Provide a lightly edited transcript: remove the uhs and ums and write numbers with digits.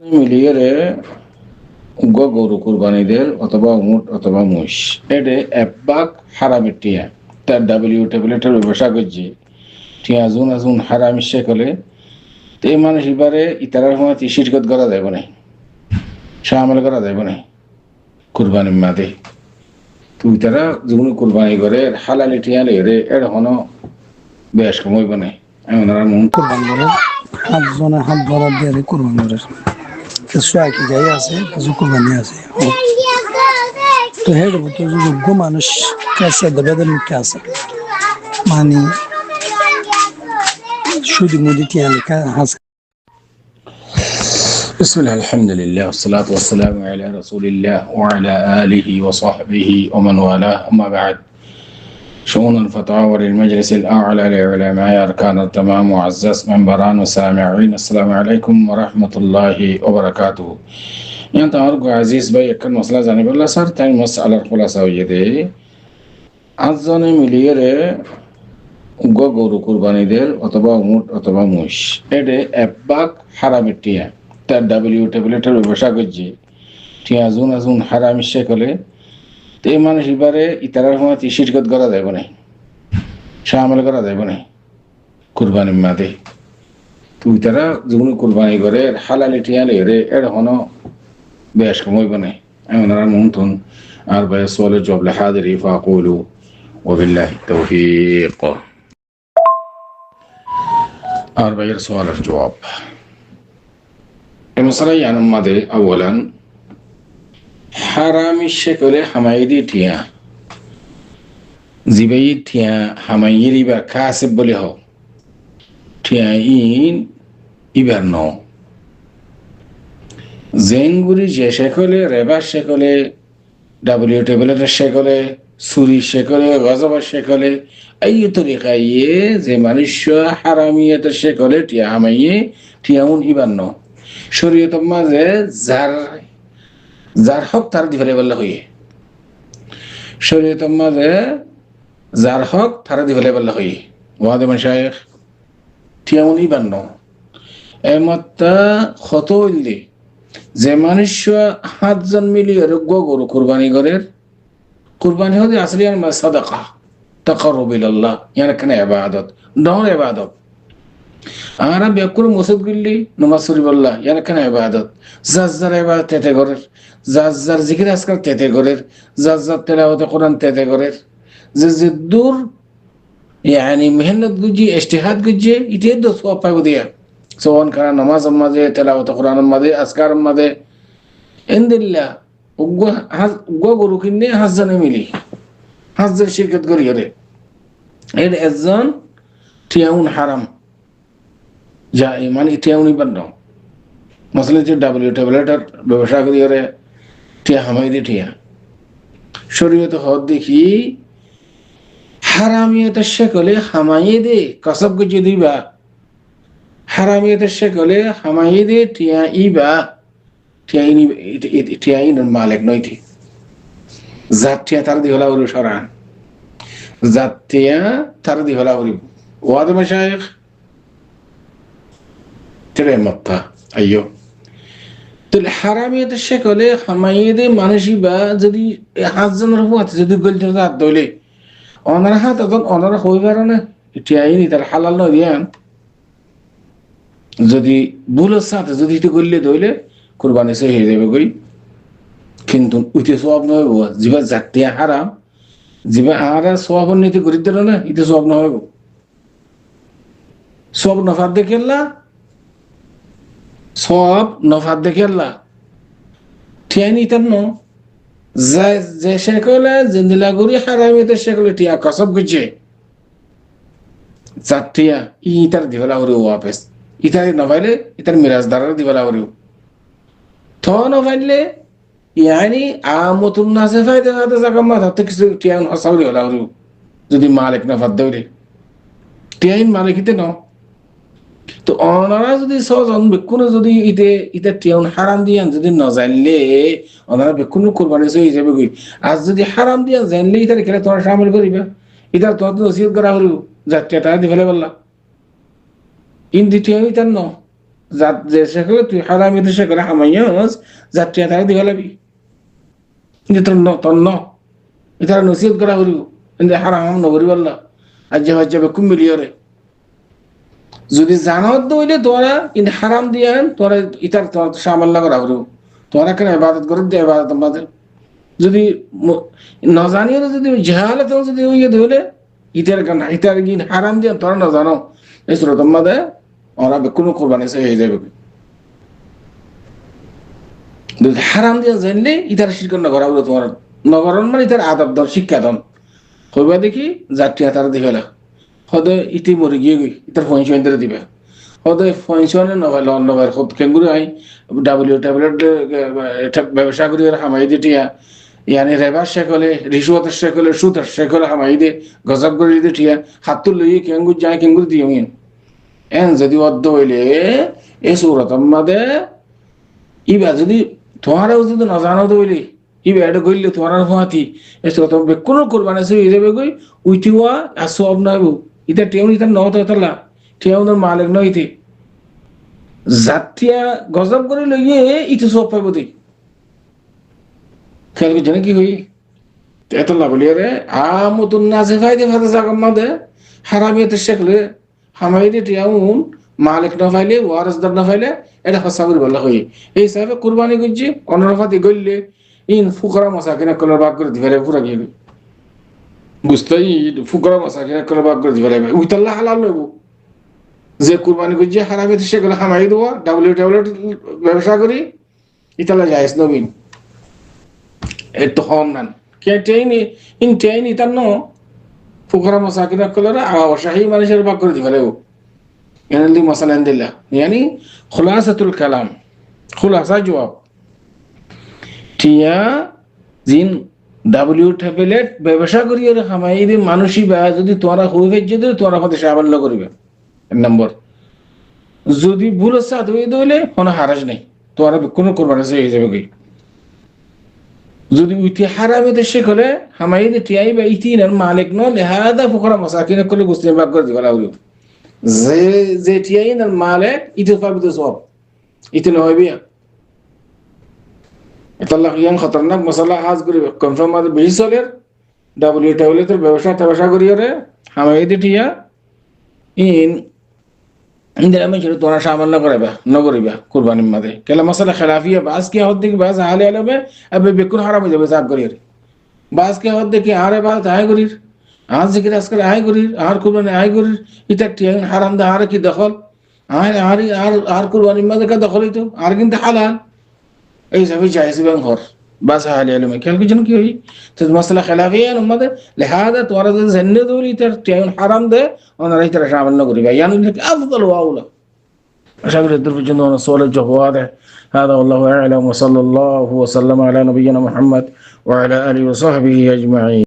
মিলিয়ে গরু কুরবানিদের অথবা উট অথবা মহিষ এটা একবাক হারামের টিয়া তার ডাব্লিউ ট্যাবলেটের ব্যবসা করছে টিয়া জুন আজুন হারামি শেখলে তো এই মানুষ এবারে ইতারার সময় শিরকত করা যাবে না সামিল করা যাবে না কুরবানির মাঝে তুই তারা যেগুলো কুরবানি করে হালালি টিয়া লেগে এটা হনো বেশ কমইব না এমন আর মন কুরবান করে হাতজনে হাত বরাদ দিয়ে কুরবান করে কিছু একই গাই আছে কিছু কুরবানি আছে তো হেডে তো যোগ্য মানুষ কাছে বেদের মুখে আছে মানে শুধু মুদি টিয়া লেখা আছে بسم الله الحمد لله والصلاة والسلام على رسول الله وعلى آله وصحبه ومن والاه أما بعد شؤون الفتاوى للمجلس الأعلى لعلماء أركان التمام معزز منبران وسامعين السلام عليكم ورحمة الله وبركاته يعني تماركو عزيز بي يكن مسألة جانب الله صار تاني مسألة الخلاصة ويدي আজনে মিলিয়ে গরু কুরবানিদের অথবা উট অথবা মহিষ এটা একবাক হারামের টিয়া তার ডাব্লিউ ট্যাবলেটের ব্যবসা করছে টিয়া জুন আজুন হারামি শেখলে তো এই মানুষ এবারে ইতারার সময় শিরকত করা যাবে না সামিল করা যাবে না কুরবানির মাঝে তুই তারা যেগুলো কুরবানি করে হালালি টিয়া লেগে এটা হনো বেশ কমইব না এমন আর মন্তন আর ভাই সোয়ালের জবলে হাদিরি ফাকুলু وبالله التوفيق أربع سؤال الجواب المسألة يعني ماذا أولا حرام الشكل حمايدي تيا زبي تيا حمايدي بكاسب بله تيا إن إبرنو زينغوري جي شكل ربا شكل ডাব্লিউ ট্যাবলেটের শেকলে সুরি শেকলে গজবার শেকলে এই তরিকায়ে যে মানুষ হারামিয়তের শেকলে টিয়া হামাইয়ে টিয়াউন ইবান্ন শরীয়ত মাঝে যার যার হক তার দিফারে বললে হইয়ে শরীয়ত মাঝে যার হক তার দিফারে বললে হইয়ে ওয়াদে মাশায়েখ টিয়াউন ইবান্ন এমত্তা ক্ষত হইলে যে মানুষ হাতজন মিলিয়ে গরু কুরবানি করে কুরবানি হতে আসলে সাদাকা তাকাররুব ইলাল্লাহ ইয়ানি কেন ইবাদত নর ইবাদত আমরা বেকুর মসজিদ গিল্লি নামাজ পড়িবল্লাহ ইয়ানি কেন ইবাদত জাজ্জার ইবাদত তেতে করে জাজ্জার জিকির আজকাল তেতে করে জাজ্জার তেলাওয়াত কোরআন তেতে করে যে দূর ইয়ানি মেহনত গুজি ইজতিহাদ গুজি ইতে তো সওয়াব পাইব দিয়া سواء كان نماز الماضي تلاوة القرآن الماضي أذكار الماضي عند الله وجو كني حزن ملي حزن شركة غريرة إيه الأذان تياون حرام جاء يعني تياوني بدنو مثلا جو دبليو تابلتر ببشر غريرة تيا همايدي تيا شريعة هاد देखी حرامية الشكل همايدي كسب كجديبا হারামিয়তের শেকলে হামাইদে টিয়া ইবা টিয়া ইনের মালিক নয়টি জাত টিয়া তার দি হলা উরু সরান জাত টিয়া তার দি হলা উরু ওয়াদ মাশায়েখ তেরে মক্কা আইয়ো তো হারামিয়তের শেকলে হামাইদে মানুষিবা যদি হাজজনের হুয়াতে যদি গলতে জাত দইলে অনার হাত তখন অনার হইবার না টিয়া ইনি তার হালাল নয় দিয়ান যদি ভুলের সাথে যদি এটা করলে ধরলে কোরবানি সে হয়ে যাবে কই কিন্তু উঠে সব নয় জিবা জাতীয় হারাম জিবা আরা সব নীতি করি দিল না এটা সব নয় সব নফাত দেখেল্লা সব নফাত দেখেল্লা ঠিয়ানি তার ন যে শেখলে জিন্দিলা করি হারামিতে শেখলে টিয়া কসব করছে জাতীয় ইটার দিবেলা করে ওয়াপেস ইতারে নভাইলে ইতার মিরাজদারের দিবেলা করিও তো নভাইলে ইয়ানি আমতুন নাসে ফায়দা হাতে জাকামা হাতে কিছু টিয়ান হাসাউরি হলা করিও যদি মালিক না ফাদ দেউরে টিয়াইন মালিকিতে ন তো অনারা যদি সজন বেকুন যদি ইতে টিয়ান হারাম দিয়ান যদি ন জানলে অনারা বেকুন কুরবানি সই হিসাবে কই আজ যদি হারাম দিয়ান জানলে ইতারে খেলে তোমরা শামিল করিবা ইতার তো নসিহত করা করিও যাত্রাটা দিবেলে বললা ইন দ্বিতীয় ইতার ন যে শেখলে তুই হারামিতে শেখলে হামাইয়াস যাত্রিয়া তারা দিবা লাগবি কিন্তু তোর ন ইতারা নসিহত করা করিব কিন্তু হারাম নগরি বললা আর যে হচ্ছে বেকুম মিলিয়রে যদি জানত দইলে তোরা কিন্তু হারাম দিয়ান তোরা ইতার তোর সামাল্লা করা করিব তোরা কেন ইবাদত করে দে ইবাদত আমাদের যদি নজানিও যদি জাহালে তো যদি ইয়ে ধইলে ইতার কেন ইতার গিন হারাম দিয়ান তোরা না জানো এই সুরত আমাদের ওরা কোনো কোরবানি সে হয়ে যাবে হারাম দিয়া জানলে ইতার শিরকন নগর হলো তোমার নগরণ মানে ইতার আদব দর শিক্ষা দন হইবা দেখি যাত্রী তারা দিবেলা হদে ইতি মরে গিয়ে গই ইতার পয়সা দিবে হদে পয়সা নগাইল নগাইল হদ কেঙ্গুরি আই ট্যাবলেট ব্যবসা করি হামাই দিটিয়া ইয়ানি রেবার শেখলে রিশুয়াতের শেখলে সুতার শেখলে হামাই দে গজব করে দিটিয়া হাত লইয়ে কেঙ্গুর যায় কেঙ্গুর দিয়ে এন যদি অর্ধ হইলে এই সৌরত মাদে ইবা যদি তোমারও যদি নজানো হইলে ইবা এটা গইলে তোমার হাতি এই সৌরত কোনো কোরবানি সে হয়ে যাবে গই উইটিওয়া আর সব নয় ইটা টেউন ইতার নহত হতলা টেউনের মালিক নয় ইতে জাতিয়া গজব করে লইয়ে ইতে সব পাইব দেই খেয়াল করছে না কি হই এত লাভ রে আমতুন নাসে ফাইদে ফাতে জাগম মাদে হারামিয়াতে শেখলে হামাইদে টিয়াউন মালিক না ফাইলে ওয়ারসদার না ফাইলে এটা হসা করে বলা হয় এই হিসাবে কুরবানি করছে অনরফাতি গইলে ইন ফুকরা মাসাকিনা কলার ভাগ করে দিবে পুরা গিয়ে বুঝতেই ফুকরা মাসাকিনা কলার ভাগ করে দিবে উইতাল্লাহ হালাল লইব যে কুরবানি করছে হারামিয়াতে সেগুলো হামাই দেওয়া ট্যাবলেট ব্যবসা করি ইতাল্লাহ জায়েজ নবীন একটু হম নান কে টেইনি ইন টেইনি তার ন ফুকরা মাসাকিনা কলার অসাহী মানুষের ভাগ করে দিবে এনালি মাসালান দিল্লা यानी खुलासातुल कलाम खुलासा जवाब টিয়া জিন ডাব্লিউ ট্যাবলেট ব্যবসা করিয়ে হামাই দে মানুষই বা যদি তোরা হয়ে গেছে দে তোরা হতে সাবাল্য করিবে এক নম্বর যদি ভুল সাথ হয়ে দইলে কোনো হারাজ নাই তোরা কোনো কোরবানি হয়ে যাবে কি যদি উইতি হারামে দেশে করে হামাই দে টিয়াই বা ইতিনার মালিক ন লিহাদা ফুকরা মাসাকিন করে গুস্তি ভাগ করে দিবা লাগলো যে টিয়াইন আর মালিক ইতে পাবে তো সব ইতে না হইবে এতাল্লাহ ইয়ান খতরনাক মশলা হাজ করিবে কনফার্ম আর বেশি চলে ডাব্লিউ ট্যাবলেটের ব্যবসা করিয়ে রে হামাই দে টিয়া ইন্দে আমি ছিল তোরা সামান্য করাইবা নগরিবা কুরবানির মাঝে কেলা মশলা খেলাফিয়া বাস কি হদ দিকে বাস হালে আলবে আবে বেকুন হারাম হয়ে যাবে সাব করিয়ে বাস কি হদ দেখি আরে বাস আয় করির आज जिक्र आजकल आय गुरीर आर कुर्बानी आय गुरीर इतना टियाइन हराम दा आर की दखल आर कुर्बानी में का दखल ही तो आर किंतु हालाल ऐसा भी जायज़ भी अंगोर बस हाल यालू में क्या कुछ नहीं हुई तो मसला खिलाफ़ी है उम्मत लिहाजा तुम्हारा जो जन्नत दूरी इतना टियाइन हराम दे और नहीं तरह शामिल न करेगा यानी उनके अफ़ज़ल वाउला अशगर इधर जिन्होंने सोलह जो हुआ है هذا والله أعلم وصلى الله وسلم على نبينا محمد وعلى آله وصحبه أجمعين